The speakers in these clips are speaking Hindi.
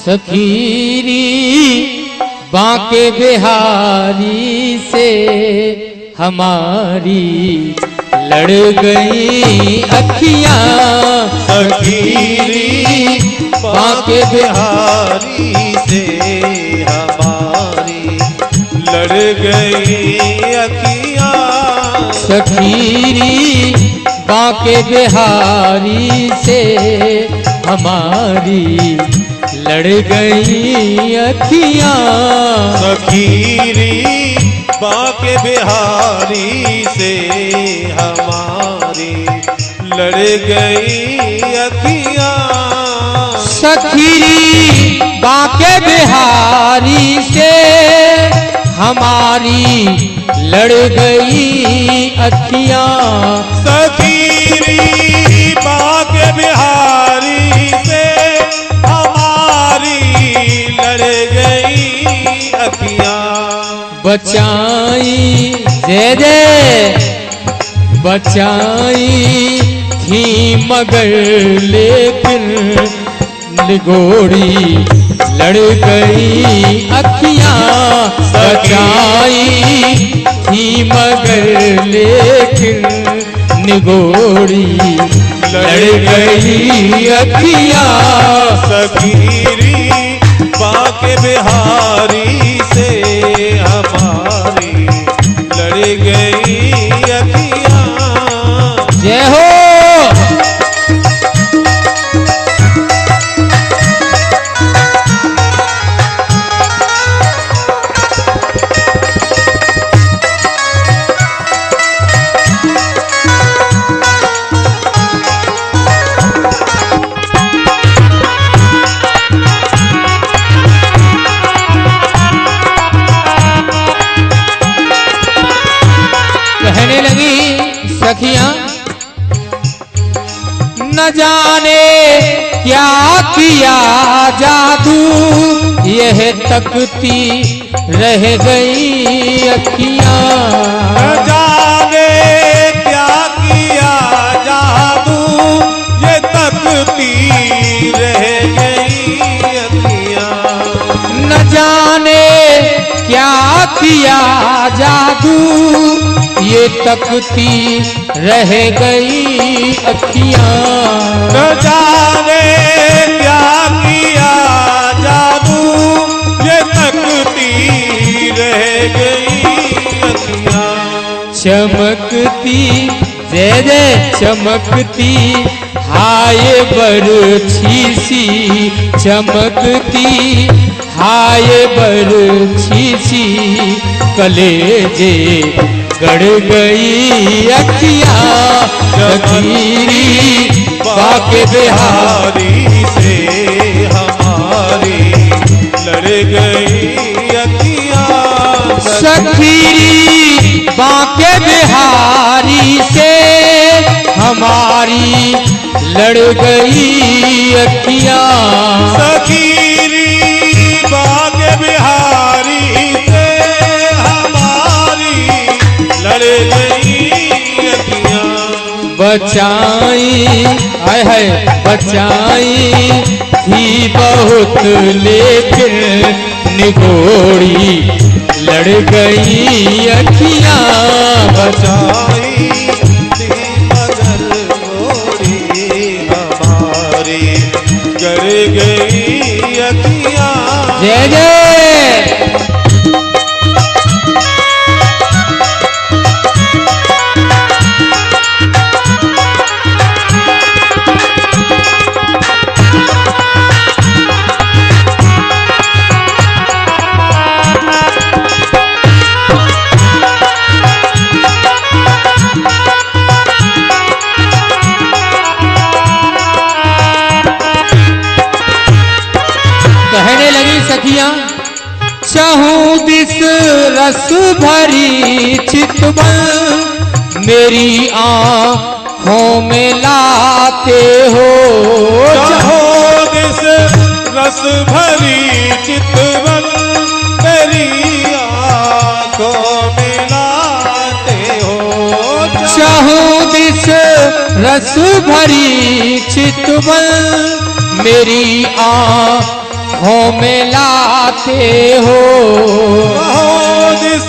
सखीरी बांके बिहारी से हमारी लड़ गई अखियां। सखीरी बांके बिहारी से हमारी लड़ गई अखियां। सखीरी बांके बिहारी से हमारी लड़ गई अखियां। सखीरी बांके बिहारी से हमारी लड़ गई अखियां। सखीरी बांके बिहारी से हमारी लड़ गई अखियां। सखीरी बांके बिहारी से हमारी लड़ गई अखियां। बचाई जय जय बचाई थी मगर लेकिन निगोड़ी लड़ गई अखियां। बचाई थी मगर लेकिन निगोड़ी लड़ गई अखियां। सखीरी बांके बिहारी से हमारी लड़ गई अखियां। जय हो। कहने लगी सखियां न जाने क्या किया जादू यह तकती रह गई अखियां। न जाने क्या किया जादू ये तकती रह गई अखियां। न जाने क्या किया जादू ये तकती रह गई अखियां। न जाने क्या किया जादू ये तकती रह गई अखियां। चमकती जय जय चमकती हाय बरछी सी चमकती हाय बरछी सी कलेजे गड़ गई अखियां। सखीरी बांके बिहारी से हमारी लड़ गई अखियां। सखीरी बांके बिहारी से हमारी लड़ गई अखियां। सखीरी बांके बिहारी से हमारी लड़ गई अखियां। बचाई आय है बचाई थी बहुत लेकिन निगोड़ी लड़ गई अखियां। बचाई थी मगर गोरी हमारी गड़ गई अखियां। जय जय। कहने लगी सखियां चाहूं दिस रस भरी चितवन मेरी आँखों में लाते हो। चाहूं दिस रस भरी चितवन मेरी आँखों में लाते हो। चाहूं दिस रस भरी चितवन मेरी आँखों आँखों में लाते हो। कहो जिस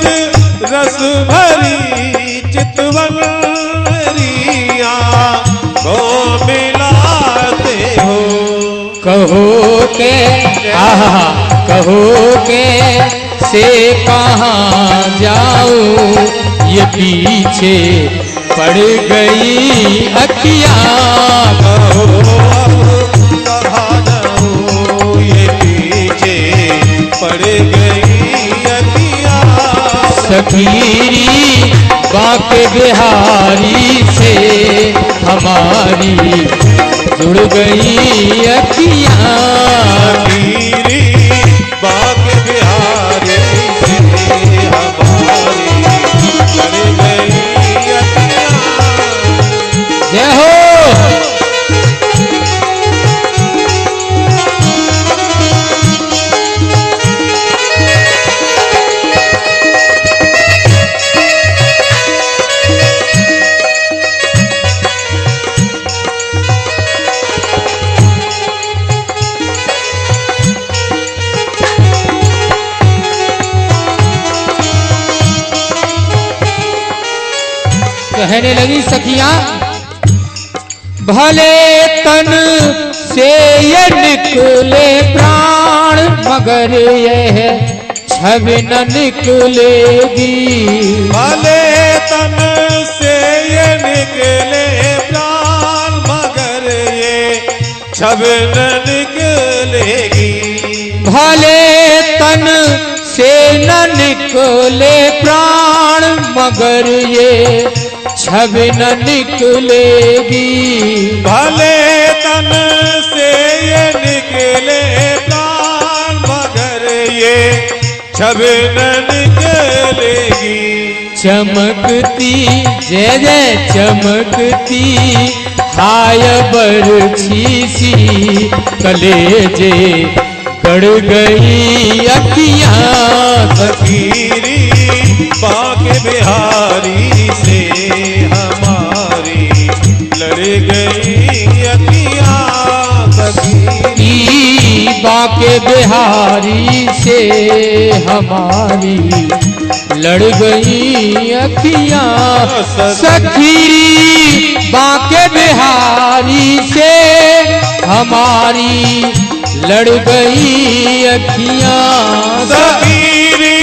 रस भरी चितवन मेरी आँखों में लाते हो। कहो के आहा कहो के से कहाँ जाऊं, ये पीछे पड़ गई अखियाँ। कहो कहाँ जाऊं, ये पीछे पड़ गई अखियाँ। सखीरी बाके बिहारी से हमारी जुड़ गई अखियाँ। सखीरी बाके बिहारी से हमारी जुड़ गई अखियाँ। जय हो। कहने लगी सखियां, भले तन से ये निकले प्राण, मगर यह छवि न निकलेगी। भले तन से ये निकले प्राण, मगर ये छवि न निकलेगी। भले तन से न निकले प्राण, मगर ये छवि न निकलेगी। भले तन से ये निकले प्राण, मगर ये छवि न निकलेगी। चमकती जय जय चमकती हाय बरछी सी, कलेजे गड़ गई अखियाँ। सखीरी बाके बिहारी से हमारी लड़ गई अखियाँ। सखीरी बाके बिहारी से हमारी लड़ गई अखियाँ। सखीरी बाके बिहारी से हमारी लड़ गई अखियाँ। सखीरी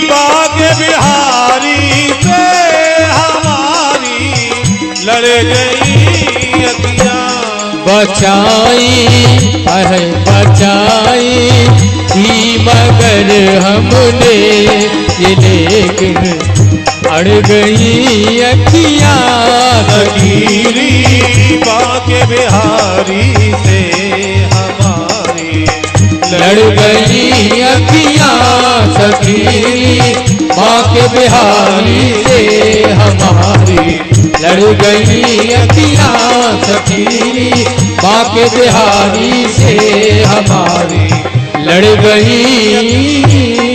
बाके बिहारी से हमारी लड़ गई अखियाँ। बचाई है बचाई थी मगर हमने ये, लेकिन अड़ गई अखियाँ। सखीरी बाके बिहारी से हमारी लड़ गई अखियाँ। सखीरी बाके बिहारी से हमारी लड़ गई अखियाँ। सखीरी बाके बिहारी से हमारी लड़ गई